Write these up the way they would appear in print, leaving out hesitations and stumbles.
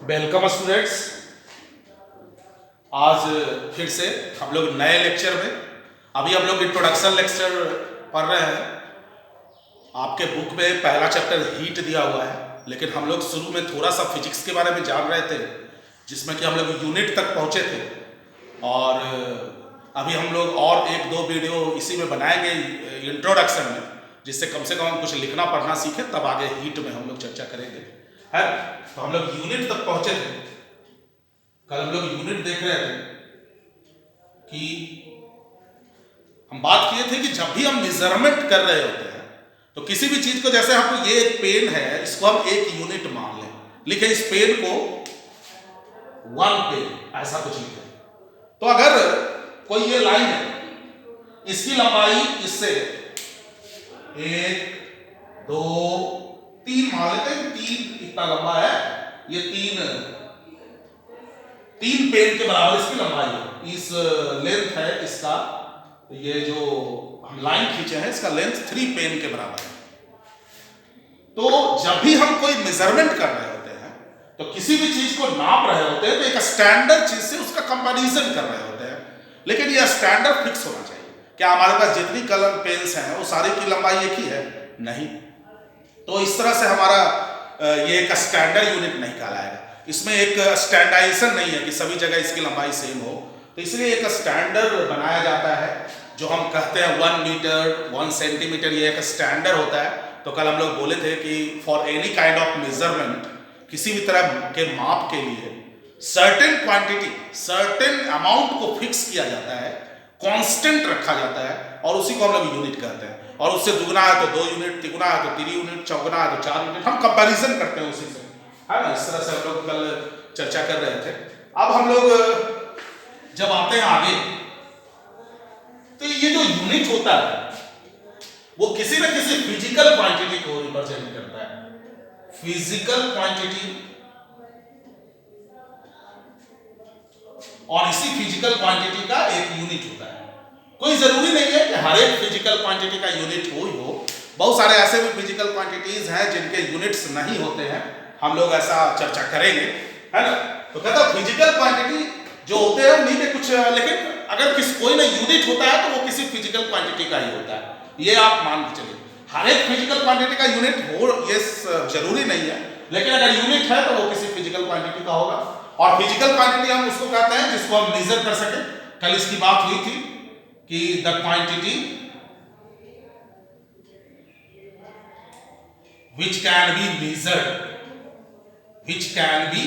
Welcome students. आज फिर से हम लोग नए लेक्चर में अभी हम लोग इंट्रोडक्शन लेक्चर पढ़ रहे हैं। आपके बुक में पहला चैप्टर हीट दिया हुआ है, लेकिन हम लोग शुरू में थोड़ा सा फिजिक्स के बारे में जान रहे थे, जिसमें कि हम लोग यूनिट तक पहुंचे थे। और अभी हम लोग और एक दो वीडियो इसी में बनाएंगे इंट्रोडक्शन में, जिससे कम से कम हम कुछ लिखना पढ़ना सीखें, तब आगे हीट में हम लोग चर्चा करेंगे। है तो हम लोग यूनिट तक पहुंचे थे। कल हम लोग यूनिट देख रहे थे कि हम बात किए थे कि जब भी हम मेजरमेंट कर रहे होते हैं तो किसी भी चीज को, जैसे हमको ये एक पेन है, इसको हम एक यूनिट मान लें, लिखे इस पेन को 1 पेन, ऐसा कुछ लिखे। तो अगर कोई ये लाइन है, इसकी लंबाई इससे 1 2 3 मान लेते हैं, 3 इतना लंबा है, ये 3 पेन के बराबर इसकी लंबाई है। इस लेंथ है इसका, ये जो हम लाइन खींचे हैं, इसका लेंथ 3 पेन के बराबर है। तो जब भी हम कोई मेजरमेंट कर रहे होते हैं, तो किसी भी चीज को नाप रहे होते हैं, तो एक स्टैंडर्ड चीज से उसका कंपैरिजन कर रहे होते हैं। लेकिन ये स्टैंडर्ड फिक्स होना चाहिए। क्या हमारे पास जितनी कलर पेन्स हैं वो सारी की लंबाई एक ही है? नहीं। तो इस तरह से हमारा ये एक स्टैंडर्ड यूनिट नहीं कहलाएगा। इसमें एक स्टैंडर्डाइजेशन नहीं है कि सभी जगह इसकी लंबाई सेम हो। तो इसलिए एक स्टैंडर्ड बनाया जाता है, जो हम कहते हैं 1 मीटर 1 सेंटीमीटर, ये एक स्टैंडर्ड होता है। तो कल हम लोग बोले थे कि for any kind of measurement, किसी भी तरह के माप के लिए सर्टेन क्वांटिटी, सर्टेन अमाउंट को फिक्स किया जाता है, कांस्टेंट रखा जाता है, और उसी को हम लोग यूनिट कहते हैं। और उससे दुगना है तो 2 यूनिट, तिगुना है तो 3 यूनिट, चौगुना है तो 4 यूनिट, हम कंपैरिजन करते हैं उसी से, है ना। इस तरह से हम लोग कल चर्चा कर रहे थे। अब हम लोग जब आते हैं आगे, तो ये जो यूनिट होता है वो किसी न किसी फिजिकल क्वांटिटी को रिप्रेजेंट करता है। फिजिकल क्वांटिटी, और इसी फिजिकल क्वांटिटी का एक यूनिट होता है। कोई जरूरी नहीं है कि हर एक फिजिकल क्वांटिटी का यूनिट हो ही हो। बहुत सारे ऐसे भी फिजिकल क्वांटिटीज हैं जिनके यूनिट्स नहीं होते हैं, हम लोग ऐसा चर्चा करेंगे, है ना। तो कहता फिजिकल क्वांटिटी जो होते हैं उन्हीं के कुछ, लेकिन अगर कोई ना यूनिट होता है तो वो किसी फिजिकल क्वांटिटी का ही होता है, ये आप मान के चलिए। हर एक फिजिकल क्वांटिटी का यूनिट हो ये जरूरी नहीं है, लेकिन अगर यूनिट है तो वो किसी फिजिकल क्वांटिटी का होगा। और फिजिकल क्वांटिटी हम उसको कहते हैं जिसको हम मेजर कर सके। कल इसकी बात हुई थी कि the quantity which can be measured, which can be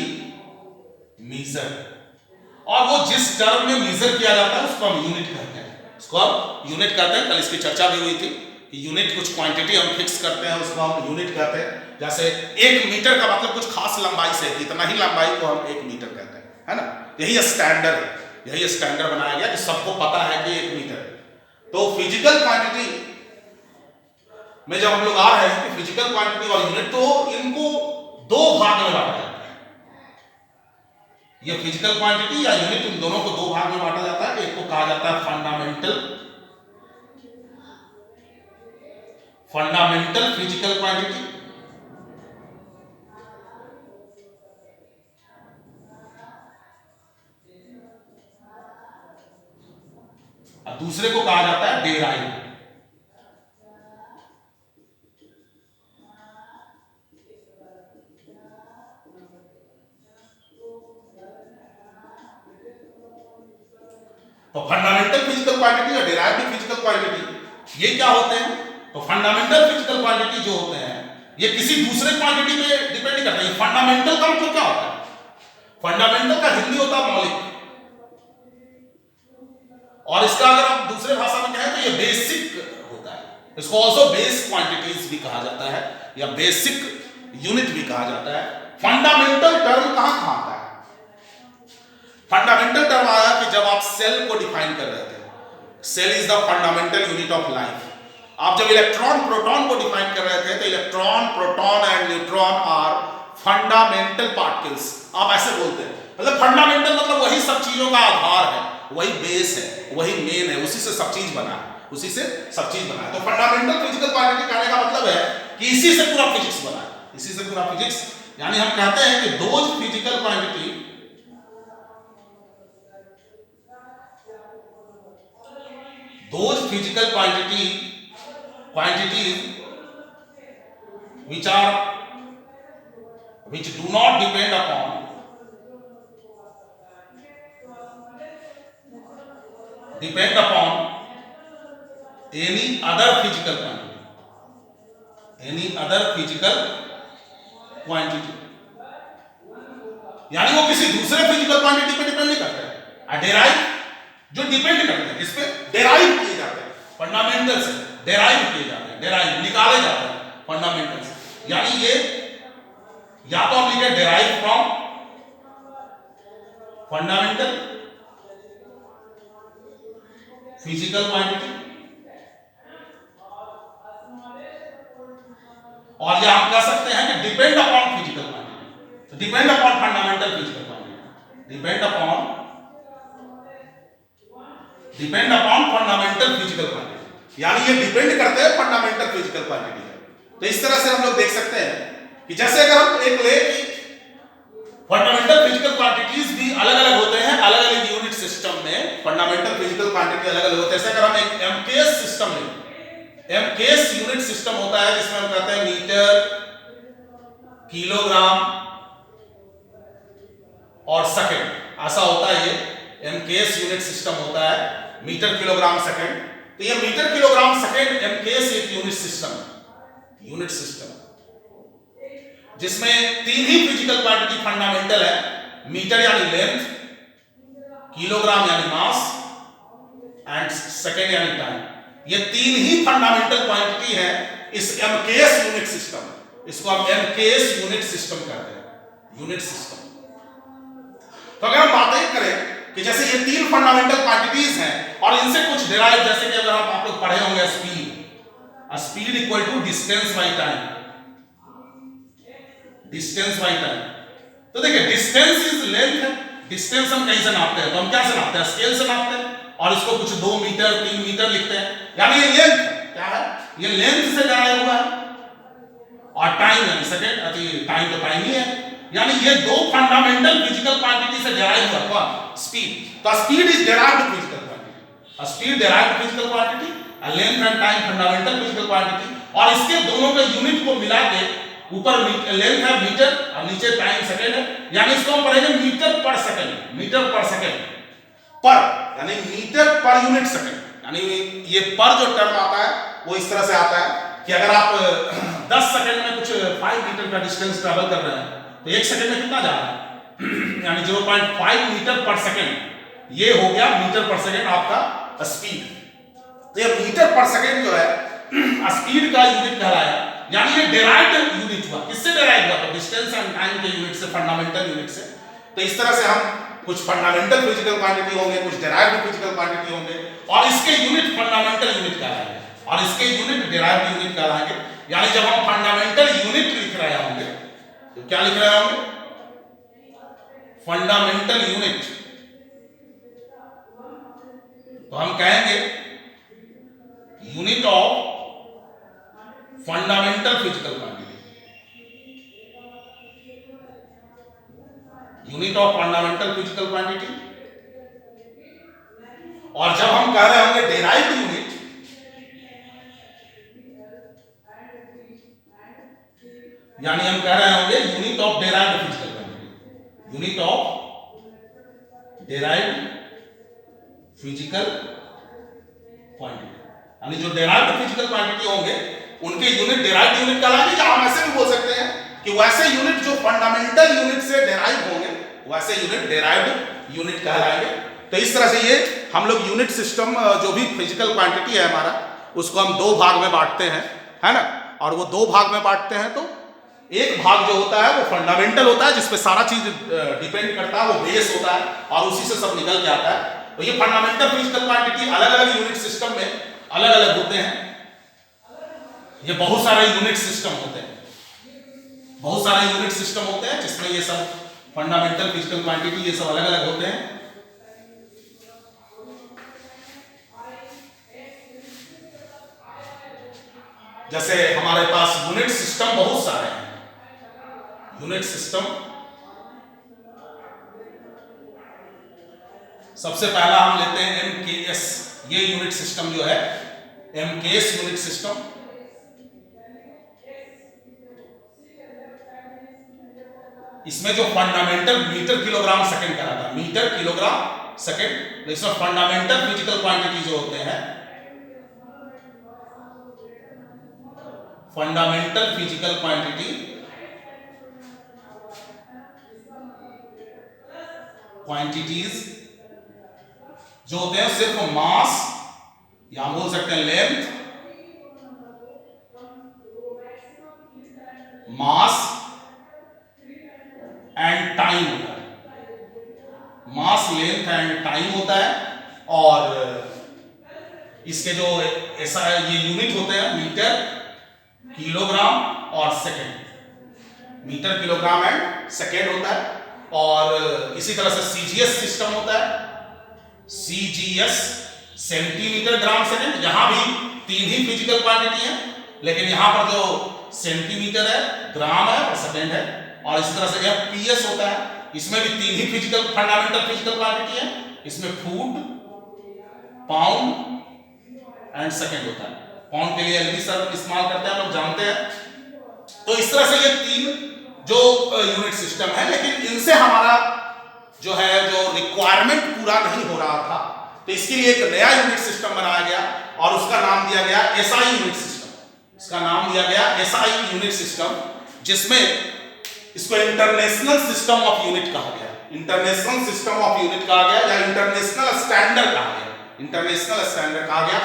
measured, और वो जिस टर्म में मेजर किया जाता है उसको हम यूनिट कहते हैं, उसको हम यूनिट कहते हैं। कल इसकी चर्चा भी हुई थी कि यूनिट, कुछ क्वांटिटी हम फिक्स करते हैं, उसको हम यूनिट कहते हैं। जैसे 1 मीटर का मतलब कुछ खास लंबाई से, इतना ही लंबाई को हम 1 मीटर कहते हैं, है ना। यही स्टैंडर्ड है, यही स्टैंडर्ड बनाया गया कि सबको पता है कि 1 मीटर है। तो फिजिकल क्वांटिटी में जब हम लोग आ रहे हैं कि फिजिकल क्वांटिटी और यूनिट, तो इनको 2 भाग में बांटा जाता है। ये फिजिकल क्वांटिटी या यूनिट, इन दोनों को 2 भाग में बांटा जाता है। एक को कहा जाता है फंडामेंटल फिजिकल क्वांटिटी, और दूसरे को कहा जाता है डेराइव। तो फंडामेंटल फिजिकल क्वांटिटी और डेराइव्ड फिजिकल क्वांटिटी ये क्या होते हैं? तो फंडामेंटल फिजिकल क्वांटिटी जो होते हैं ये किसी दूसरे क्वांटिटी पे डिपेंड नहीं करते। फंडामेंटल का मतलब क्या होता है? फंडामेंटल का हिंदी होता है मौलिक, और इसका अगर आप दूसरे भाषा में कहें तो ये बेसिक होता है। इसको ऑल्सो बेस क्वांटिटीज भी कहा जाता है, या बेसिक यूनिट भी कहा जाता है। फंडामेंटल टर्म कहां कहां आता है? फंडामेंटल टर्म आया कि जब आप सेल को डिफाइन कर रहे थे, cell is the fundamental unit of life. आप जब इलेक्ट्रॉन प्रोटॉन को डिफाइन कर रहे थे तो electron, proton and neutron are fundamental particles, आप ऐसे बोलते हैं। मतलब फंडामेंटल मतलब वही सब चीजों का आधार है, वही बेस है, वही मेन है, उसी से सब चीज बना है, उसी से सब चीज बना है। तो फंडामेंटल फिजिकल क्वांटिटी कहने का मतलब है कि इसी से पूरा फिजिक्स बना है, इसी से पूरा फिजिक्स यानी हम कहते हैं कि those physical quantities which do not depend upon any other physical quantity, यानी वो किसी दूसरे फिजिकल क्वांटिटी पे डिपेंड नहीं करते हैं। डेराइव जो डिपेंड करते हैं, इस पे डेराइव किए जाते हैं, फंडामेंटल से डेराइव किए जाते हैं, डेराइव निकाले जाते हैं फंडामेंटल से। यानी ये या तो हम लिखे derive from fundamental physical quantity, और या हम कह सकते हैं कि डिपेंड अपॉन फिजिकल क्वांटिटी। तो depend upon fundamental physical quantity, depend upon fundamental physical quantity, यानी ये डिपेंड करते हैं फंडामेंटल फिजिकल क्वांटिटी पे। तो इस तरह से हम लोग देख सकते हैं कि जैसे अगर हम एक ले कि फंडामेंटल फिजिकल क्वांटिटीज भी अलग अलग होते हैं, अलग अलग यूनिट सिस्टम में फंडामेंटल फिजिकल क्वांटिटी अलग अलग होते हैं। जैसे अगर हम एक एमकेएस सिस्टम लें, एमकेएस यूनिट सिस्टम होता है जिसमें हम कहते हैं मीटर, किलोग्राम और सेकंड, ऐसा होता है। ये एमकेएस यूनिट सिस्टम होता है, मीटर, किलोग्राम, सेकंड। तो ये मीटर, किलोग्राम, सेकंड एमकेएस एक यूनिट सिस्टम जिसमें तीन ही फिजिकल क्वांटिटी फंडामेंटल है। मीटर यानी लेंथ, किलोग्राम यानी मास एंड सेकंड यानी टाइम। ये तीन ही फंडामेंटल क्वांटिटी है इस एमकेएस यूनिट सिस्टम। इसको हम एमकेएस यूनिट सिस्टम कहते हैं, यूनिट सिस्टम। तो अगर हम बातें करें कि जैसे ये तीन फंडामेंटल क्वांटिटीज हैं और इनसे कुछ डिराइव, जैसे कि अगर आप लोग पढ़े होंगे speed equal to distance by time, distance by time. तो देखिए डिस्टेंस इज लेंथ है, डिस्टेंस हम कहीं से नापते हैं, तो हम क्या से नापते हैं? स्केल से नापते हैं, और इसको कुछ 2 मीटर 3 मीटर लिखते हैं, यानी ये लेंथ क्या है? ये लेंथ से डिराइव हुआ है। और टाइम यानी सेकंड, टाइम तो टाइम ही है, यानी ये दो फंडामेंटल फिजिकल क्वांटिटी से डिराइव हुआ। कौन? स्पीड। तो speed is derived physical quantity, speed derived physical quantity, length and time fundamental physical quantity. और इसके दोनों के यूनिट को मिला के ऊपर लेंथ है मीटर और नीचे टाइम सेकंड है, यानी इसको हम पढ़ेंगे मीटर पर सेकंड, मीटर पर सेकंड पर, यानी मीटर पर यूनिट सेकंड। यानी ये पर जो टर्म आता है वो इस तरह से आता है कि अगर आप 10 सेकंड में कुछ 5 मीटर का डिस्टेंस ट्रैवल कर रहे हैं तो 1 सेकंड में कितना जा रहा है? यानी 0.5 मीटर पर सेकंड। ये हो गया मीटर पर सेकंड आपका स्पीड। तो ये मीटर पर सेकंड जो है स्पीड का यूनिट कहलाया, यानी ये डिराइव्ड यूनिट हुआ। किससे डिराइव हुआ? तो डिस्टेंस एंड टाइम के यूनिट से, फंडामेंटल यूनिट से। तो इस तरह से हम कुछ फंडामेंटल फिजिकल क्वांटिटी होंगे, कुछ डिराइव्ड फिजिकल क्वांटिटी होंगे, और इसके यूनिट फंडामेंटल यूनिट कहलाएंगे और इसके यूनिट डिराइव्ड यूनिट कहलाएंगे। यानी जब हम फंडामेंटल यूनिट लिख रहे होंगे तो क्या लिख रहे होंगे? Fundamental unit. तो हम कहेंगे unit of fundamental physical quantity, unit of fundamental physical quantity. और जब हम कह रहे होंगे डिराइव्ड यूनिट, यानी हम कह रहे होंगे unit of derived physical quantity, unit of derived physical quantity. यानी जो डिराइव्ड फिजिकल क्वांटिटी होंगे उनके यूनिट डिराइव्ड यूनिट कहलाएंगे, या हम ऐसे भी बोल सकते हैं कि वैसे यूनिट जो फंडामेंटल यूनिट से डिराइव होंगे वैसे यूनिट डिराइव्ड यूनिट कहलाएंगे। तो इस तरह से ये हम लोग यूनिट सिस्टम जो भी फिजिकल क्वांटिटी है हमारा, उसको हम 2 भाग में बांटते हैं, है ना। और वो 2 भाग में बांटते हैं, तो एक भाग जो होता है वो फंडामेंटल होता है, जिसपे सारा चीज डिपेंड करता है, वो बेस होता है और उसी से सब निकल के आता है। तो ये फंडामेंटल फिजिकल क्वांटिटी अलग अलग यूनिट सिस्टम में अलग अलग होते हैं। ये बहुत सारे यूनिट सिस्टम होते हैं, बहुत सारे यूनिट सिस्टम होते हैं जिसमें ये सब फंडामेंटल फिजिकल क्वांटिटी ये सब अलग अलग होते हैं। जैसे हमारे पास यूनिट सिस्टम बहुत सारे हैं, यूनिट सिस्टम। सबसे पहला हम लेते हैं MKS, ये यूनिट सिस्टम जो है MKS यूनिट सिस्टम। इसमें जो फंडामेंटल मीटर किलोग्राम सेकंड कहलाता है, मीटर किलोग्राम सेकंड। इसमें फंडामेंटल फिजिकल क्वांटिटी जो होते हैं, फंडामेंटल फिजिकल क्वांटिटी क्वांटिटीज जो होते हैं सिर्फ मास, या हम बोल सकते हैं लेंथ, मास एंड टाइम होता है। मास, लेंथ एंड टाइम होता है। और इसके जो ऐसा ये यूनिट होते हैं मीटर, किलोग्राम और second. Metre, kilogram and second होता है। और इसी तरह से CGS सिस्टम होता है, CGS सेंटीमीटर ग्राम सेकंड। यहां भी तीन ही फिजिकल क्वांटिटी है, लेकिन यहां पर जो सेंटीमीटर है, ग्राम है और सेकंड है। और इसी तरह से FPS होता है, इसमें भी तीन ही फिजिकल फंडामेंटल फिजिकल क्वांटिटी है। इसमें फुट, पाउंड एंड सेकंड होता है। पाउंड के लिए LB सर इस्तेमाल करते हैं, हम लोग जानते हैं। तो इस तरह से ये तीन जो यूनिट सिस्टम है, लेकिन इनसे हमारा जो है जो रिक्वायरमेंट पूरा नहीं हो रहा था, तो इसके लिए एक नया यूनिट सिस्टम बनाया गया और उसका नाम दिया गया SI यूनिट सिस्टम। इसका नाम दिया गया SI यूनिट सिस्टम, जिसमें इसको इंटरनेशनल सिस्टम ऑफ यूनिट कहा गया। इंटरनेशनल सिस्टम ऑफ यूनिट कहा गया या इंटरनेशनल स्टैंडर्ड कहा गया, इंटरनेशनल स्टैंडर्ड कहा गया।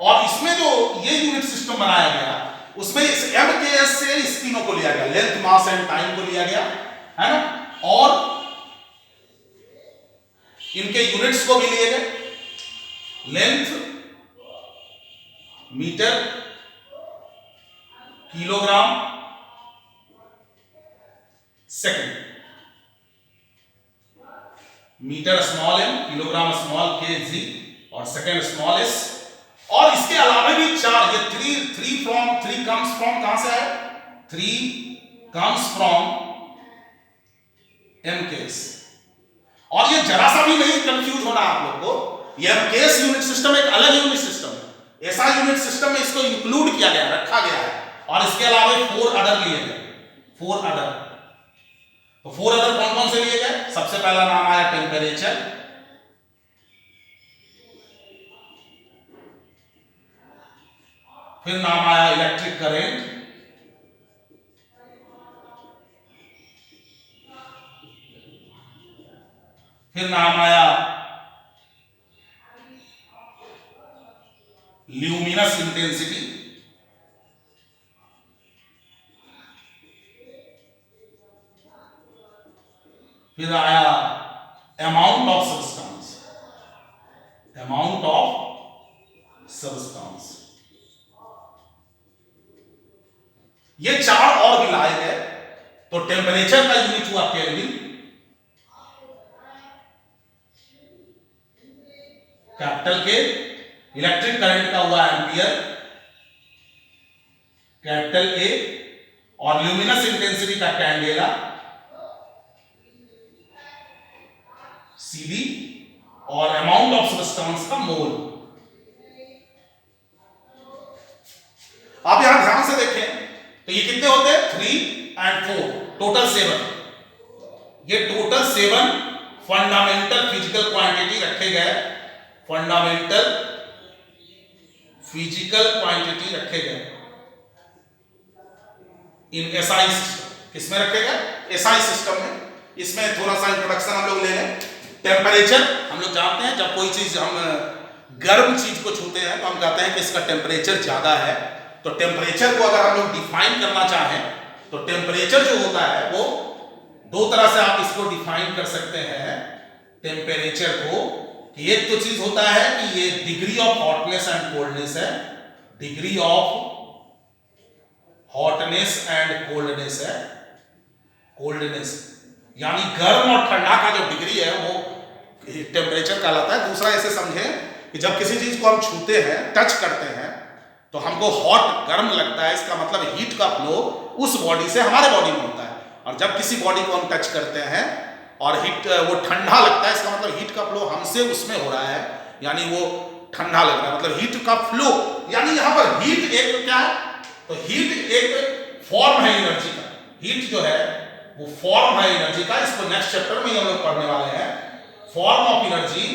और इसमें जो ये यूनिट सिस्टम बनाया गया, उसमें इस MKS से इस तीनों को लिया गया, लेंथ, मास एंड टाइम को लिया गया, है ना। और इनके यूनिट्स को भी लिए गए, length metre, kilogram, second. Metre small m, kilogram small kg और सेकंड स्मॉल s। और इसके अलावा भी चार, ये थ्री कम्स फ्रॉम, कहां से है? 3 कम्स फ्रॉम MKS। और ये जरा सा भी नहीं कंफ्यूज होना आप लोग को, ये MKS यूनिट सिस्टम एक अलग यूनिट सिस्टम है। ऐसा यूनिट सिस्टम में इसको इंक्लूड किया गया, रखा गया है। और इसके अलावा 4 अदर लिए गए, 4 अदर। तो 4 अदर कौन कौन से लिए गए? सबसे पहला नाम आया टेम्परेचर, फिर नाम आया इलेक्ट्रिक करंट, फिर नाम आया ल्यूमिनस इंटेंसिटी, फिर आया amount of substance, amount of substance. ये 4 और भी लाए गए। तो टेम्परेचर का यूनिट हुआ केल्विन, कैपिटल के। इलेक्ट्रिक करंट का हुआ एम्पियर, कैपिटल A। और ल्यूमिनस इंटेंसिटी का कैंडेला, CD। और अमाउंट ऑफ सब्सटेंस का मोल। आप यहां ध्यान से देखें तो ये कितने होते हैं? 3 और 4, टोटल 7। ये टोटल 7 फंडामेंटल फिजिकल क्वांटिटी रखे गए, फंडामेंटल फिजिकल क्वांटिटी रखे गए इन SI सिस्टम। किसमें रखे गए? SI सिस्टम में। इसमें थोड़ा सा इंट्रोडक्शन हम लोग ले लें। टेम्परेचर हम लोग जानते हैं, जब कोई चीज हम गर्म चीज को छूते हैं तो हम कहते हैं कि इसका टेम्परेचर ज्यादा है। तो टेम्परेचर को अगर हम लोग डिफाइन करना चाहें तो टेम्परेचर जो होता है वो 2 तरह से आप इसको डिफाइन कर सकते हैं टेम्परेचर को। कि एक तो चीज होता है कि ये degree of hotness and coldness है, degree of hotness and coldness है। कोल्डनेस यानी गर्म और ठंडा का जो डिग्री है वो टेम्परेचर कहलाता है। दूसरा ऐसे समझें कि जब किसी चीज को हम छूते हैं, टच करते हैं, तो हमको हॉट, गर्म लगता है। इसका मतलब हीट का फ्लो उस बॉडी से हमारे बॉडी में होता है। और जब किसी बॉडी को हम टच करते हैं और हीट वो ठंडा लगता है, इसका मतलब हीट का फ्लो हमसे उसमें हो रहा है, यानी वो ठंडा लग रहा है, मतलब हीट का फ्लो। यानी यहां पर हीट एक क्या है, तो हीट एक फॉर्म है एनर्जी का। हीट जो है वो फॉर्म है एनर्जी का। इसको नेक्स्ट चैप्टर में ही हम लोग पढ़ने वाले हैं। Form of energy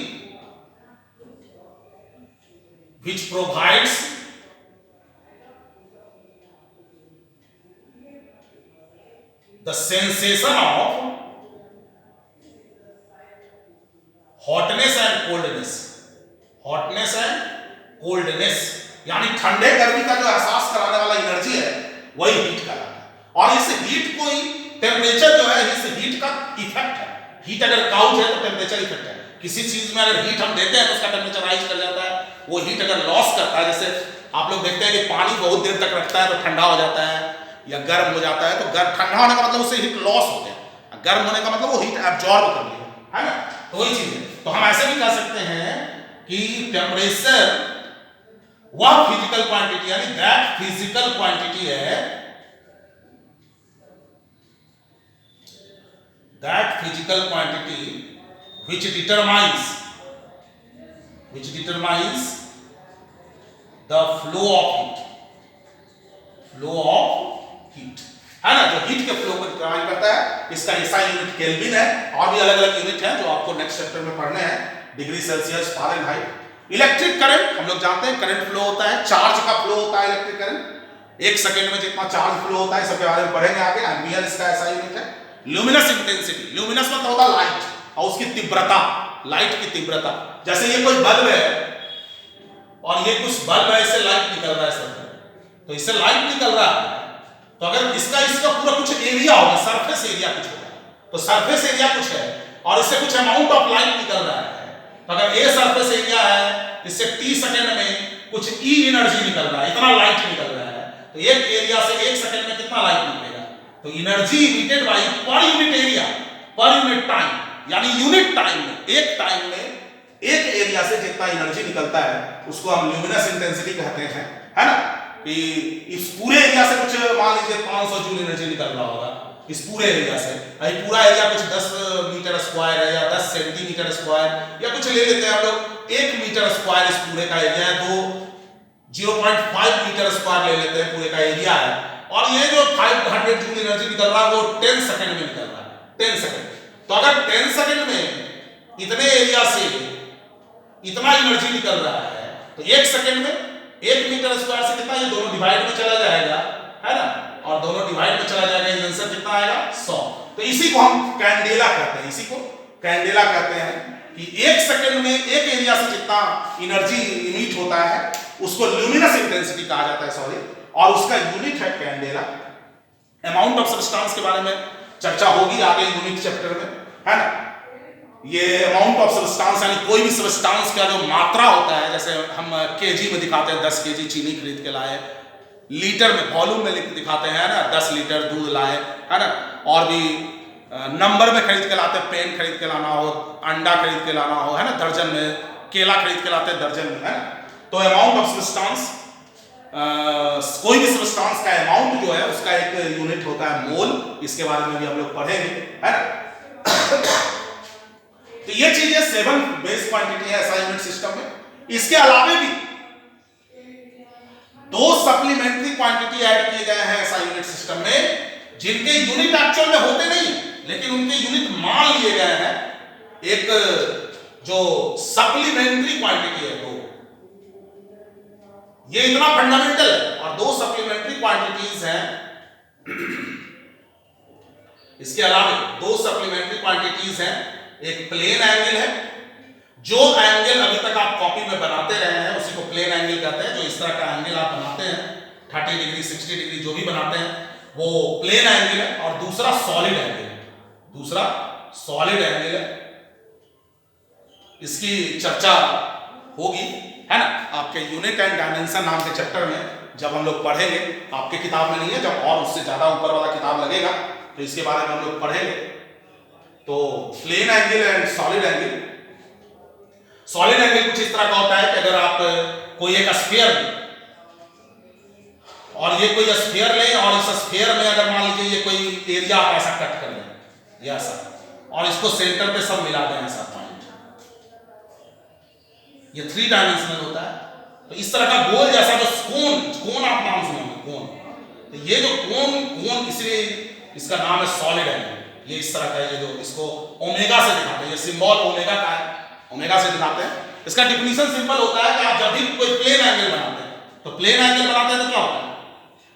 which provides the sensation of hotness and coldness. Hotness and coldness यानी ठंडे गर्मी का जो एहसास कराने वाला एनर्जी है वही हीट कहलाता है। और इस हीट को ही टेम्परेचर जो है, इस हीट का इफेक्ट है। हीट अगर काउज है तो टेम्परेचर इफेक्ट है। किसी चीज में अगर हीट हम देते हैं तो उसका टेम्परेचर राइज कर जाता है। वो हीट अगर लॉस करता है, जैसे आप लोग देखते हैं कि पानी बहुत देर तक रखता है तो ठंडा हो जाता है या गर्म हो जाता है, तो ठंडा होने का मतलब उससे हीट लॉस हो गया, गर्म होने का मतलब वो हीट एब्जॉर्ब कर लिया, है ना। तो वही चीज है। तो हम ऐसे भी कह सकते हैं कि टेम्परेचर वह फिजिकल क्वांटिटी, यानी दैट फिजिकल क्वांटिटी है, that physical quantity which determines the flow of heat, है ना, जो हीट के फ्लो को डिटरमाइन करता है। इसका ऐसा यूनिट केल्विन है, और भी अलग अलग यूनिट हैं जो आपको नेक्स्ट चैप्टर में पढ़ने हैं, degree Celsius, Fahrenheit. Electric current हम लोग जानते हैं, करंट फ्लो होता है, चार्ज का फ्लो होता है। इलेक्ट्रिक करंट 1 सेकंड में जितना चार्ज फ्लो होता है, सबके बारे में पढ़ेंगे आगे। एम्पियर इसका ऐसा यूनिट है। ल्यूमिनस इंटेंसिटी, ल्यूमिनस मतलब होता है लाइट, और उसकी तीव्रता, लाइट की तीव्रता। जैसे ये कोई बल्ब है और ये कुछ बल्ब है, इससे लाइट निकल रहा है सब, तो इससे लाइट निकल रहा है, तो अगर इसका पूरा कुछ एरिया होगा, सरफेस एरिया कुछ होगा, तो सरफेस एरिया कुछ है और इससे कुछ अमाउंट ऑफ लाइट निकल रहा है। तो अगर ए सरफेस एरिया है, इससे t सेकंड में कुछ E एनर्जी निकल रहा है, इतना लाइट निकल रहा है, तो एक एरिया से 1 सेकंड में कितना लाइट निकलेगा, तो energy emitted by per unit area, per unit time, यानी यूनिट टाइम में, एक टाइम में एक एरिया से जितना एनर्जी निकलता है उसको हम ल्यूमिनस इंटेंसिटी कहते हैं, है ना। कि इस पूरे एरिया से कुछ मान लीजिए 500 जूल एनर्जी निकल रहा होगा इस पूरे एरिया से। अभी पूरा एरिया कुछ 10 मीटर स्क्वायर है या 10 सेंटीमीटर स्क्वायर या कुछ ले लेते हैं हम लोग 1 मीटर स्क्वायर इस पूरे का एरिया है, तो 0.5 मीटर स्क्वायर ले लेते हैं पूरे का एरिया है, और ये जो 500 जूल एनर्जी निकल रहा है वो 10 सेकंड में निकल रहा है, 10 सेकंड। तो अगर 10 सेकंड में इतने एरिया से इतना एनर्जी निकल रहा है, तो 1 सेकंड में 1 मीटर स्क्वायर से कितना, ये दोनों डिवाइड में चला जाएगा, है ना, और दोनों डिवाइड में चला जाएगा, ये आंसर कितना आएगा 100। तो इसी को हम कैंडेला कहते हैं, इसी को कैंडेला कहते हैं कि 1 सेकंड में एक एरिया से जितना एनर्जी इमिट होता है उसको ल्यूमिनस इंटेंसिटी कहा जाता है, सॉरी, और उसका यूनिट है कैंडेला। अमाउंट ऑफ सब्सटेंस के बारे में चर्चा होगी आगे यूनिट चैप्टर में, है ना। ये अमाउंट ऑफ सब्सटेंस यानी कोई भी सब्सटेंस का जो मात्रा होता है, जैसे हम केजी में दिखाते हैं 10 केजी चीनी खरीद के लाए, लीटर में वॉल्यूम में दिखाते हैं ना 10 लीटर दूध लाए, है ना, और भी नंबर में खरीद के लाते हैं, पेन खरीद के लाना हो, अंडा खरीद के लाना हो, है ना, दर्जन में, केला खरीद के लाते हैं दर्जन में, है ना। तो अमाउंट ऑफ सब्सटेंस, कोई भी सब्सटेंस का अमाउंट जो है उसका एक यूनिट होता है मोल, इसके बारे में भी हम लोग पढ़ेंगे, है ना। तो ये चीजें 7 बेस क्वांटिटी है SI यूनिट सिस्टम में। इसके अलावे भी 2 सप्लीमेंट्री क्वांटिटी ऐड किए गए हैं SI यूनिट सिस्टम में, जिनके यूनिट एक्चुअल में होते नहीं लेकिन उनके यूनिट मान लिए गए हैं। एक जो सप्लीमेंट्री क्वांटिटी है 2, ये इतना फंडामेंटल है, और 2 सप्लीमेंट्री क्वांटिटीज हैं इसके अलावा 2 सप्लीमेंट्री क्वांटिटीज हैं। एक प्लेन एंगल है, जो एंगल अभी तक आप कॉपी में बनाते रहे हैं उसी को प्लेन एंगल कहते हैं। जो इस तरह का एंगल आप बनाते हैं 30 डिग्री 60 डिग्री जो भी बनाते हैं वो प्लेन एंगल है, और दूसरा सॉलिड एंगल है, दूसरा सॉलिड एंगल है। इसकी चर्चा होगी, है ना, आपके यूनिट एंड डायमेंशन नाम के चैप्टर में जब हम लोग पढ़ेंगे। आपके किताब में नहीं है, जब और उससे ज्यादा ऊपर वाला किताब लगेगा तो इसके बारे में हम लोग पढ़ेंगे। तो plane angle and solid angle, solid angle कुछ इस तरह का होता है कि अगर आप कोई एक स्फीयर और ये कोई स्फीयर लें और इस स्फीयर में अगर मान लीजिए ये कोई एरिया आप ऐसा कट कर लें, ये ऐसा, और इसको सेंटर पे सब मिला दें ऐसा पॉइंट, ये 3 डायमेंशनल होता है। तो इस तरह का गोल जैसा जो कोन आप नाम सुनेंगे, कोन, तो ये जो कोन इसलिए इसका नाम है सॉलिड एंगल। ये इस तरह का है, ये जो इसको ओमेगा से दिखाते हैं, ये सिंबल ओमेगा का है, ओमेगा से दिखाते हैं। इसका डिफिनीशन सिंपल होता है कि आप जब भी कोई प्लेन एंगल बनाते हैं, तो प्लेन एंगल बनाते हैं तो क्या होता है,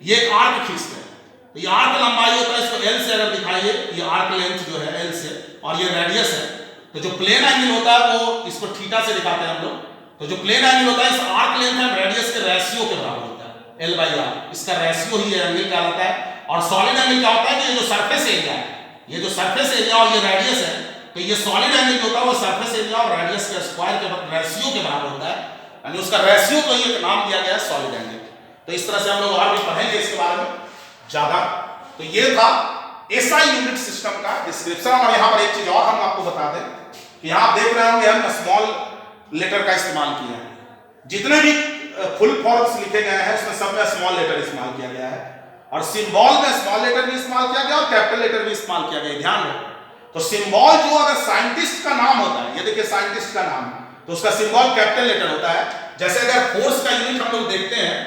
ये एक आर्क खींचते हैं, तो ये आर्क लंबाई होता है, इसको एल से अगर दिखाइए, ये आर्क लेंथ जो है एल से, और ये रेडियस है, तो जो प्लेन एंगल होता है वो इसको थीटा से दिखाते हैं हम लोग। तो जो प्लेन एंगल होता है इस आर्क लेंथ एंड रेडियस के रेशियो के बराबर होता है, L/R, इसका रेशियो ही एंगल कहलाता है। और सॉलिड एंगल क्या होता है कि ये जो सरफेस एरिया है, ये जो सरफेस एरिया और ये रेडियस है, तो ये सॉलिड एंगल जो होता है वो सरफेस एरिया और रेडियस के स्क्वायर के रेशियो के बराबर होता है, यानी उसका रेशियो को ही एक नाम दिया गया है सॉलिड एंगल। तो इस तरह से हम लोग और भी पढ़ेंगे इसके बारे में ज्यादा। तो ये था SI यूनिट सिस्टम का डिस्क्रिप्शन। और यहाँ पर एक चीज और हम आपको बता दें कि यहाँ आप देख रहे होंगे हम स्मॉल लेटर का इस्तेमाल किया है, जितने भी फुल फॉर्म्स लिखे गए हैं उसमें सब में स्मॉल लेटर इस्तेमाल किया गया है, और सिंबल में स्मॉल लेटर भी इस्तेमाल किया गया और कैपिटल लेटर भी इस्तेमाल किया गया, ध्यान रखो। तो सिंबल जो अगर साइंटिस्ट का नाम होता है, ये देखिए साइंटिस्ट का नाम, तो उसका सिंबल कैपिटल लेटर होता है। जैसे अगर फोर्स का यूनिट हम लोग देखते हैं,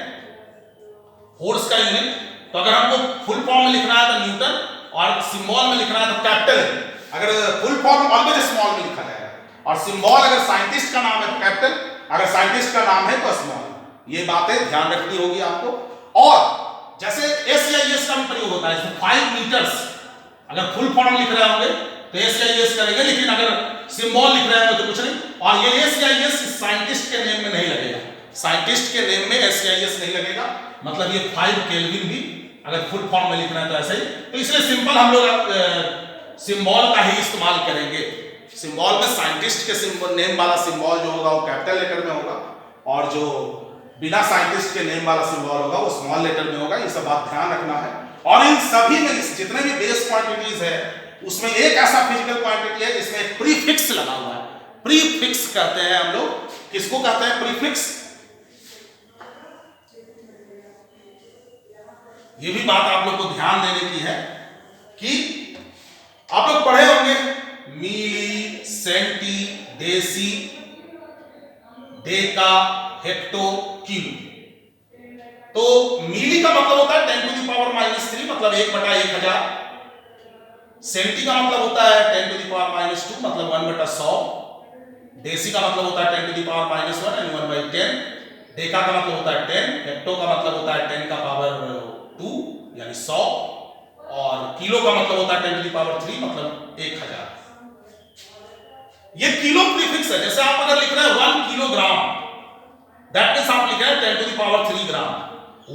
फोर्स का यूनिट, तो अगर हमको फुल फॉर्म में लिखना है तो न्यूटन, और सिंबल में लिखना है तो कैपिटल है। अगर फुल फॉर्म ऑलवेज स्मॉल में लिखा जाएगा, और सिंबल अगर साइंटिस्ट का नाम है तो कैपिटल, अगर साइंटिस्ट का नाम है तो स्मॉल। ये बातें ध्यान रखनी होगी आपको। और जैसे SIS का भी प्रयोग होता है, 5 मीटर्स, अगर फुल फॉर्म लिख रहे होंगे तो SIS करेंगे, लेकिन अगर सिंबल लिख रहे होंगे तो कुछ नहीं। और ये SIS साइंटिस्ट के नेम में नहीं लगेगा, साइंटिस्ट के नेम में SIS नहीं लगेगा, मतलब ये 5 केल्विन भी अगर फुल फॉर्म में लिखना है तो ऐसे ही। तो इसलिए सिंपल हम लोग सिंबल का ही इस्तेमाल करेंगे। सिंबल में साइंटिस्ट के सिंबल नेम वाला सिंबल जो होगा वो कैपिटल लेटर में होगा, और जो बिना साइंटिस्ट के नेम वाला सिंबल होगा वो स्मॉल लेटर में होगा। ये सब बात ध्यान रखना है। और इन सभी में जितने भी बेस क्वांटिटीज है उसमें एक ऐसा फिजिकल क्वांटिटी है जिसमें एक प्रीफिक्स लगा हुआ है। प्रीफिक्स कहते हैं हम लोग, किसको कहते हैं प्रीफिक्स? ये भी बात आप लोग को ध्यान देने की है कि आप लोग पढ़े होंगे मिली, सेंटी, देसी, डेका, हेक्टो, किलो। तो मिली का मतलब होता है 10⁻³ मतलब 1/1000। सेंटी का मतलब होता है 10⁻², मतलब 1/100। देसी का मतलब होता है 10⁻⁻1 यानी 1/10। डेका का मतलब होता है 10। हेक्टो का मतलब होता है 10⁻² यानी 100। और किलो का मतलब होता है 10⁻³ मतलब 1000। ये किलो प्रीफिक्स है। जैसे आप अगर लिख रहे हैं 1 किलोग्राम, दैट मींस आप लिख रहे हैं 10⁻³ ग्राम।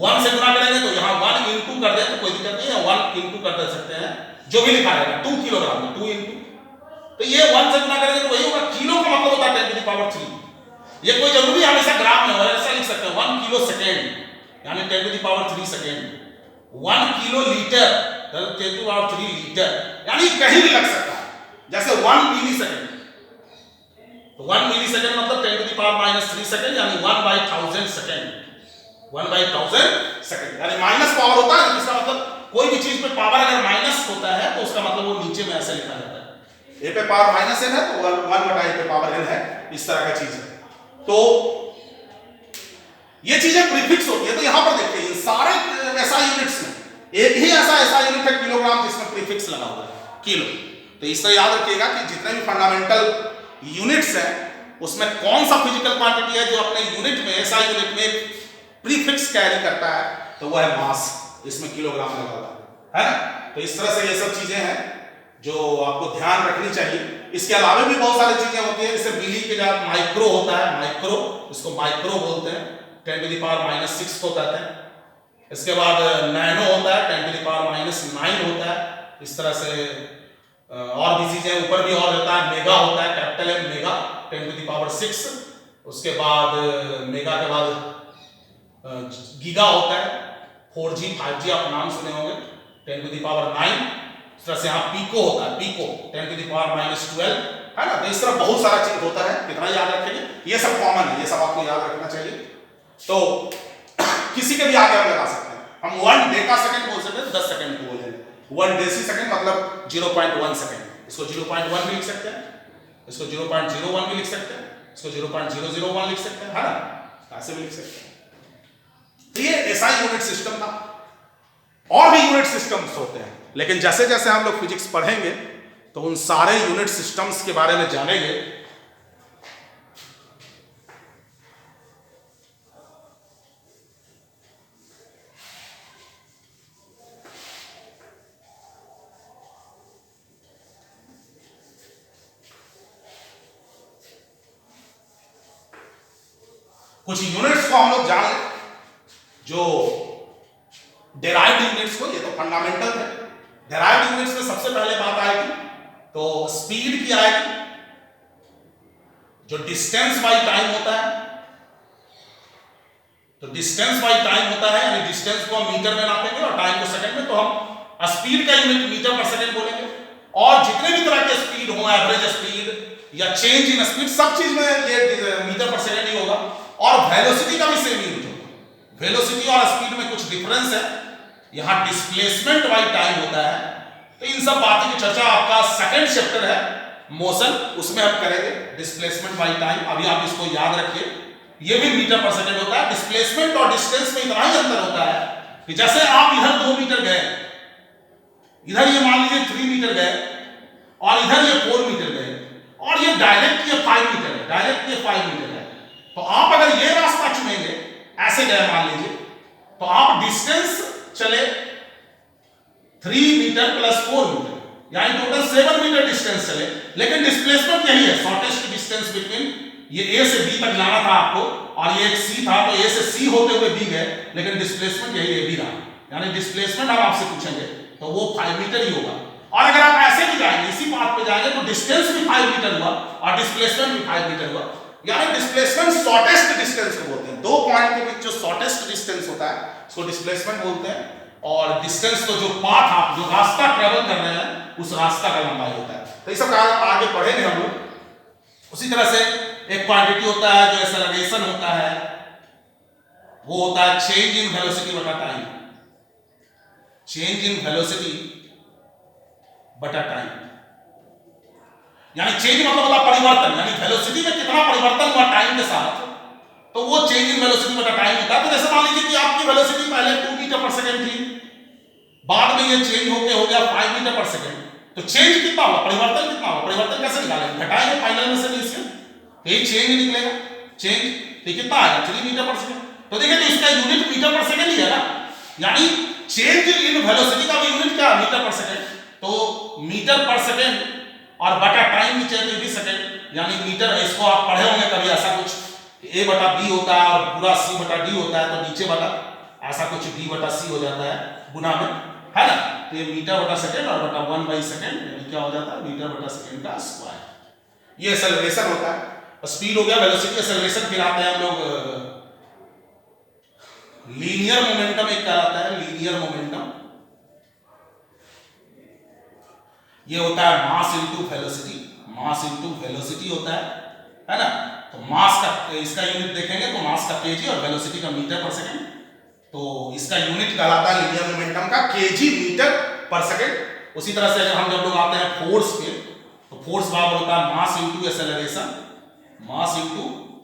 1 से गुणा करेंगे तो यहां 1 इंटू कर दें तो कोई दिक्कत नहीं है, 1 इंटू कर दे सकते हैं, जो भी लिखा रहेगा 2 किलोग्राम में 2 इंटू। तो ये 1 से गुणा करेंगे तो वही होगा। किलो का मतलब होता है 10⁻³। ये कोई जरूरी हमेशा ग्राम में हो, ऐसा लिख सकते हैं 1 किलो सेकेंड यानी 10⁻³ सेकेंड। 1 किलो लीटर 10⁻³ लीटर, यानी कहीं भी लग सकता है। जैसे 1 मिली सेकेंड, तो 1 मिली सेकेंड मतलब 10⁻³ सेकेंड यानी 1/1000 सेकेंड। 1/1000 सेकेंड यानी माइनस पावर होता है, जिसका मतलब कोई भी चीज पे पावर अगर माइनस होता है तो उसका मतलब वो नीचे में ऐसे लिखा जाता है। a पे पावर -n है तो 1/a पे पावर n है, इस तरह का चीज है। तो ये चीजें प्रीफिक्स होती है। तो यहां पर देखिए इन सारे ऐसा यूनिट्स में एक ही ऐसा यूनिट है किलोग्राम जिसमें प्रीफिक्स लगा हुआ है किलो। तो इस तरह याद रखिएगा कि जितने भी फंडामेंटल यूनिट्स है उसमें कौन सा फिजिकल क्वांटिटी है जो अपने यूनिट में ऐसा यूनिट में प्रीफिक्स कैरी करता है, तो वो है मास। इसमें किलोग्राम लगा हुआ है ना। तो इस तरह से ये सब चीजें हैं जो आपको ध्यान रखनी चाहिए। इसके अलावा भी बहुत सारी चीजें होती है, जैसे मिली के साथ माइक्रो होता है, माइक्रो, इसको माइक्रो बोलते हैं, 10⁻⁻6 को कहते हैं। इसके बाद नैनो होता है, 10⁻⁻9 होता है। इस तरह से और भी चीजें ऊपर भी और होता है, मेगा होता है, कैपिटल M मेगा 10⁻�6। उसके बाद मेगा के बाद गीगा होता है, 4G 5G आप नाम सुने होंगे, 10⁻⁹। इस तरह से यहाँ पीको होता है, पीको 10⁻⁻12 है ना। तो इस तरह बहुत सारा चीज होता है, कितना याद रखेंगे, ये सब कॉमन है, ये सब आपको याद रखना चाहिए। तो किसी के भी आगे हम लगा सकते हैं, हम 1 डेका सेकंड बोल सकते हैं, 10 सेकंड को बोलेंगे 1 डेसी सेकंड मतलब 0.1 सेकंड। इसको 0.1 भी लिख सकते हैं, इसको 0.01 भी लिख सकते हैं, इसको 0.001 लिख सकते हैं, है ना, ऐसे भी लिख सकते हैं। तो ये ऐसा यूनिट सिस्टम था। और भी यूनिट सिस्टम्स होते हैं, लेकिन जैसे जैसे हम लोग फिजिक्स पढ़ेंगे तो उन सारे यूनिट सिस्टम्स के बारे में जानेंगे। कुछ यूनिट्स को हम लोग जान लें, जो डेराइव्ड यूनिट्स को, ये तो फंडामेंटल है। डेराइव्ड यूनिट्स में सबसे पहले बात आएगी तो स्पीड की आएगी, जो डिस्टेंस बाई टाइम होता है। तो डिस्टेंस बाई टाइम होता है, यानी डिस्टेंस को हम मीटर में नापेंगे और टाइम को सेकंड में, तो हम स्पीड का यूनिट मीटर पर सेकंड बोलेंगे। और जितने भी तरह के स्पीड हो, एवरेज स्पीड या चेंज इन स्पीड, सब चीज में ये मीटर पर सेकंड ही होगा। और वेलोसिटी का भी सेम यूनिट होगा। वेलोसिटी और स्पीड में कुछ डिफरेंस है, यहां डिस्प्लेसमेंट बाई टाइम होता है। तो इन सब बातों की चर्चा आपका सेकंड चैप्टर है मोशन, उसमें हम करेंगे डिस्प्लेसमेंट बाई टाइम। अभी आप इसको याद रखिए, ये भी मीटर पर सेकंड होता है। डिस्प्लेसमेंट और डिस्टेंस में इतना ही अंतर होता है कि जैसे आप इधर 2 मीटर गए, इधर ये मान लीजिए 3 मीटर गए और इधर ये 4 मीटर गए, और ये डायरेक्ट ये 5 मीटर है, डायरेक्ट ये 5 मीटर है। तो आप अगर ये रास्ता चुनेंगे, ऐसे गए मान लीजिए, तो आप डिस्टेंस चले 3 मीटर प्लस 4 मीटर, यानी टोटल 7 मीटर डिस्टेंस चले, लेकिन डिस्प्लेसमेंट यही है, शॉर्टेस्ट डिस्टेंस बिटवीन, ये ए से बी तक जाना था आपको, और ये एक सी था, तो ए से सी होते हुए बी गए, लेकिन डिस्प्लेसमेंट यही ए बी रहा। यानी डिस्प्लेसमेंट हम आपसे पूछेंगे तो वो 5 मीटर ही होगा। और अगर आप ऐसे भी जाएंगे, इसी पाथ पे जाएंगे, तो डिस्टेंस भी 5 मीटर हुआ और डिस्प्लेसमेंट भी 5 मीटर हुआ। यानी डिस्प्लेसमेंट शॉर्टेस्ट डिस्टेंस को बोलते हैं। दो पॉइंट के बीच जो शॉर्टेस्ट डिस्टेंस होता है उसको डिस्प्लेसमेंट बोलते हैं, और डिस्टेंस तो जो पाथ आप जो रास्ता ट्रेवल कर रहे हैं उस रास्ता का लंबाई होता है। तो ये सब आगे पढ़ेंगे हम लोग। उसी तरह से एक क्वांटिटी होता है जो एक्सेलरेशन होता है, वो होता है चेंज इन वेलोसिटी बटा टाइम। चेंज इन वेलोसिटी बटा टाइम, यानी चेंज मतलब होता है परिवर्तन, यानी वेलोसिटी में कितना परिवर्तन हुआ टाइम के साथ, तो वो चेंज इन वेलोसिटी बटा टाइम होता है। तो जैसे मान लीजिए कि आपकी वेलोसिटी पहले 2 मीटर पर सेकंड थी, बाद में ये चेंज होके हो गया 5 मीटर पर सेकंड, तो चेंज कितना हुआ, परिवर्तन कितना हुआ, परिवर्तन कैसे निकालेंगे, घटाएंगे फाइनल में से इसके, तो ये चेंज निकलेगा। चेंज तो कितना आएगा 3 मीटर पर सेकंड। तो देखिए, तो इसका यूनिट मीटर पर सेकंड ही है ना, यानी चेंज इन वेलोसिटी का भी यूनिट क्या है, मीटर पर सेकंड। तो मीटर पर सेकंड और बटा टाइम नीचे तो भी सेकंड, यानी मीटर, इसको आप पढ़े होंगे कभी ऐसा कुछ, ए बटा बी होता है और पूरा सी बटा डी होता है, तो नीचे बटा ऐसा कुछ बी बटा सी हो जाता है गुना में, है ना। तो ये मीटर बटा सेकंड और बटा 1/सेकंड, यानी क्या हो जाता है, मीटर बटा सेकंड का स्क्वायर। ये एक्सेलरेशन होता है। स्पीड हो गया, वेलोसिटी, एक्सेलरेशन फिर आते हैं हम लोग लीनियर मोमेंटम। एक कहलाता है लीनियर मोमेंटम, ये होता है mass into velocity. Mass into velocity होता है ना। तो मास का, इसका यूनिट देखेंगे तो मास का केजी और वेलोसिटी का मीटर पर सेकंड, तो इसका यूनिट कहलाता है लीनियर मोमेंटम का केजी मीटर पर सेकंड। उसी तरह से अगर हम जब लोग आते हैं फोर्स पे, तो फोर्स बराबर होता है mass into acceleration. Mass into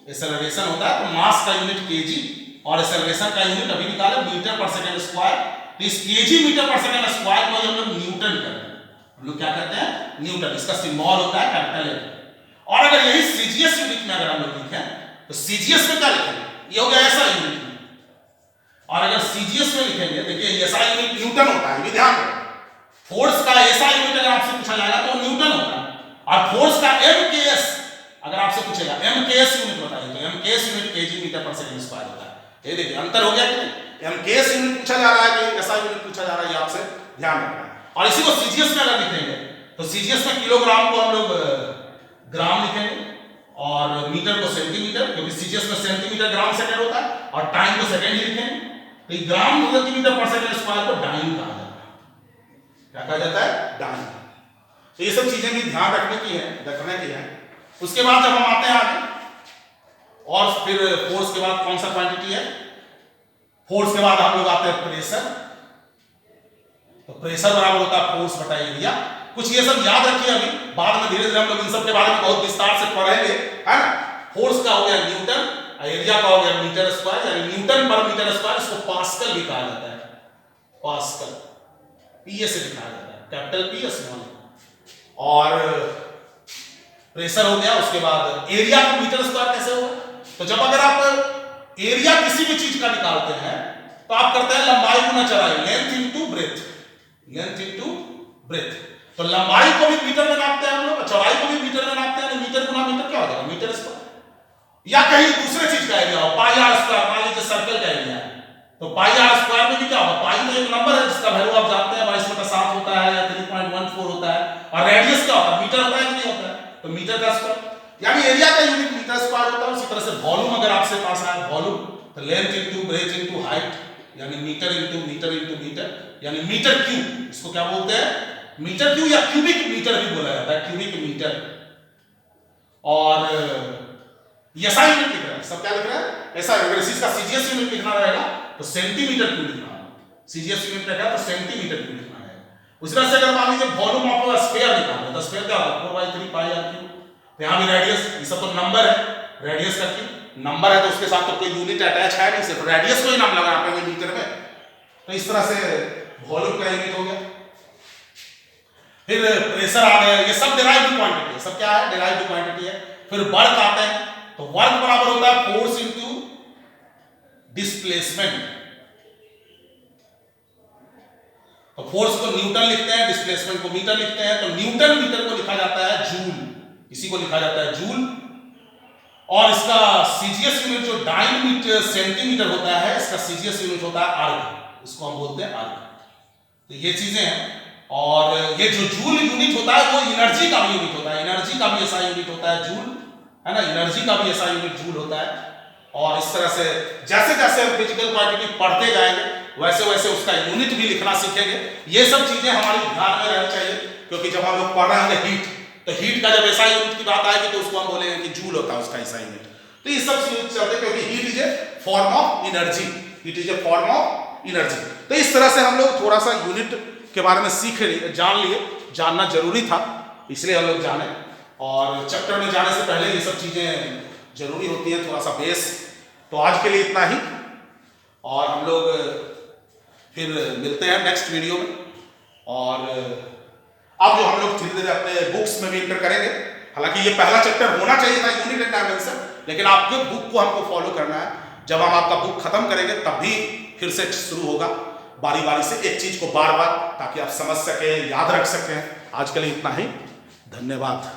acceleration होता है, तो मास का यूनिट केजी और एक्सेलरेशन का यूनिट अभी निकाले मीटर पर सेकंड स्क्वायर। तो इस केजी मीटर पर सेकंड स्क्वायर को हम लोग न्यूटन करते हैं, हम लोग क्या करते हैं, न्यूटन। इसका सिंबल होता है कैपिटल ए। और अगर यही सीजीएस यूनिट में अगर हम लोग लिखें, तो सीजीएस में क्या लिखेंगे, ये हो गया ऐसा यूनिट में। और अगर सीजीएस में लिखेंगे, देखिए ऐसा यूनिट न्यूटन होता है, ये ध्यान रखें। फोर्स का ऐसा यूनिट अगर आपसे पूछा जाएगा तो न्यूटन होता है, और फोर्स का एमकेएस अगर आपसे पूछेगा, एमकेएस यूनिट बताइए, तो एमकेएस यूनिट केजी मीटर पर सेकंड स्क्वायर होता है। ये देखिए अंतर हो गया कि नहीं, एमकेएस यूनिट पूछा जा रहा है कि ऐसा यूनिट पूछा जा रहा है, ये आपसे ध्यान रखना है। और इसी को सीजीएस में अगर लिखेंगे, तो सीजीएस में किलोग्राम को हम लोग ग्राम लिखेंगे और मीटर को सेंटीमीटर, क्योंकि सीजीएस में सेंटीमीटर ग्राम सेकंड होता है, और टाइम को सेकंड ही लिखेंगे। तो ग्राम सेंटीमीटर पर सेकंड स्क्वायर को डाइन कहा जाता है। क्या कहा जाता है, डाइन। तो ये सब चीजें भी ध्यान रखने की है, रखने की है। उसके बाद जब हम आते हैं आगे, और फिर फोर्स के बाद कौन सा क्वांटिटी है, फोर्स के बाद हम लोग आते हैं प्रेशर। तो प्रेशर बराबर होता है फोर्स बटा एरिया। कुछ ये सब याद रखिए, अभी बाद में धीरे धीरे हम लोग इन सब के बारे में बहुत विस्तार से पढ़ेंगे, है ना। फोर्स का हो गया न्यूटन, एरिया का हो गया मीटर स्क्वायर, यानी न्यूटन पर मीटर स्क्वायर, इसको पास्कल भी कहा जाता है, पास्कल, पीए से लिखा जाता है, कैपिटल पी स्मॉल। और प्रेशर हो गया, उसके बाद एरिया को मीटर स्क्वायर कैसे होगा, तो जब अगर आप एरिया किसी भी चीज का निकालते हैं तो आप करते हैं लंबाई गुना चौड़ाई, length into breath, length into breath. तो लंबाई को भी मीटर में नापते हैं हम लोग, चौड़ाई को भी मीटर में नापते हैं, मीटर गुना मीटर क्या हो जाएगा, मीटर स्क्वायर। या कहीं दूसरे चीज का एरिया हो, पाई आर स्क्वायर, मान लीजिए सर्कल का एरिया है, तो पाई आर स्क्वायर में भी क्या होगा, पाई तो एक नंबर है जिसका वैल्यू आप जानते हैं 22/7 होता है या 3.14 होता है, और रेडियस क्या होता है, मीटर होता है कि नहीं होता है, तो मीटर का स्क्वायर, यानी एरिया का यूनिट मीटर स्क्वायर होता है। उसी तरह से वॉल्यूम अगर आपसे पास आए, वॉल्यूम तो length into breadth into height, यानी metre into metre into metre, यानी मीटर क्यूब, इसको क्या बोलते हैं, मीटर क्यूब या क्यूबिक मीटर भी बोला जाता है, क्यूबिक मीटर। और ऐसा यूनिट लिख रहा है, सब क्या लिख रहा है, ऐसा। अगर इसका सीजीएस यूनिट लिखना रहेगा तो सेंटीमीटर क्यूब लिखना है, सीजीएस यूनिट रहेगा तो सेंटीमीटर क्यूब लिखना है। उसी तरह से अगर मान लीजिए वॉल्यूम आपको स्फीयर निकालना है, तो स्फीयर क्या होगा, 4/3 पाई आर क्यूब। तो यहाँ भी रेडियस, ये सब तो नंबर है, रेडियस का क्यूब नंबर है, तो उसके साथ तो कोई यूनिट अटैच है नहीं, सिर्फ रेडियस को ही नाम लगा पे मीटर में। तो इस तरह से वॉल्यूम का यूनिट हो गया। फिर प्रेशर आ गया, ये सब डिराइव्ड क्वांटिटी है, सब क्या है, डिराइव्ड क्वांटिटी है। फिर वर्क आते हैं, तो वर्क बराबर होता है फोर्स इनटू डिस्प्लेसमेंट। तो फोर्स को न्यूटन लिखते हैं, डिस्प्लेसमेंट को मीटर लिखते हैं। तो न्यूटन मीटर को लिखा जाता है जूल, इसी को लिखा जाता है जूल। और इसका सीजीएस यूनिट जो डायमीटर सेंटीमीटर होता है, इसका सीजीएस यूनिट होता है आर्ग, इसको हम बोलते हैं आर्ग। तो ये चीजें हैं। और ये जो जूल यूनिट होता है वो एनर्जी का भी यूनिट होता है, एनर्जी का भी ऐसा यूनिट होता है जूल, है ना, एनर्जी का भी ऐसा यूनिट जूल होता है। और इस तरह से जैसे जैसे हम फिजिकल क्वांटिटी पढ़ते जाएंगे वैसे वैसे उसका यूनिट भी लिखना सीखेंगे। ये सब चीजें हमारी ध्यान में रहनी चाहिए, क्योंकि जब हम लोग पढ़ रहे होंगे हीट, तो हीट का जब ऐसा यूनिट की बात आएगी तो उसको हम बोलेंगे कि जूल होता है उसका ऐसा यूनिट। तो ये सब चीज चलते, क्योंकि heat is a form of energy, heat is a form of energy. तो इस तरह से हम लोग थोड़ा सा यूनिट के बारे में सीख लिए, जान लिए, जानना जरूरी था, इसलिए हम लोग जाने। और चैप्टर में जाने से पहले ये सब चीजें जरूरी होती है, थोड़ा सा बेस। तो आज के लिए इतना ही, और हम लोग फिर मिलते हैं नेक्स्ट वीडियो में। और अब जो हम लोग धीरे धीरे अपने बुक्स में भी इंटर करेंगे, हालांकि ये पहला चैप्टर होना चाहिए था यूनिट एंड डायमेंशन, लेकिन आपके बुक को हमको फॉलो करना है। जब हम आपका बुक खत्म करेंगे तब भी फिर से शुरू होगा, बारी बारी से एक चीज को बार बार, ताकि आप समझ सकें, याद रख सकें। आज के लिए इतना ही, धन्यवाद।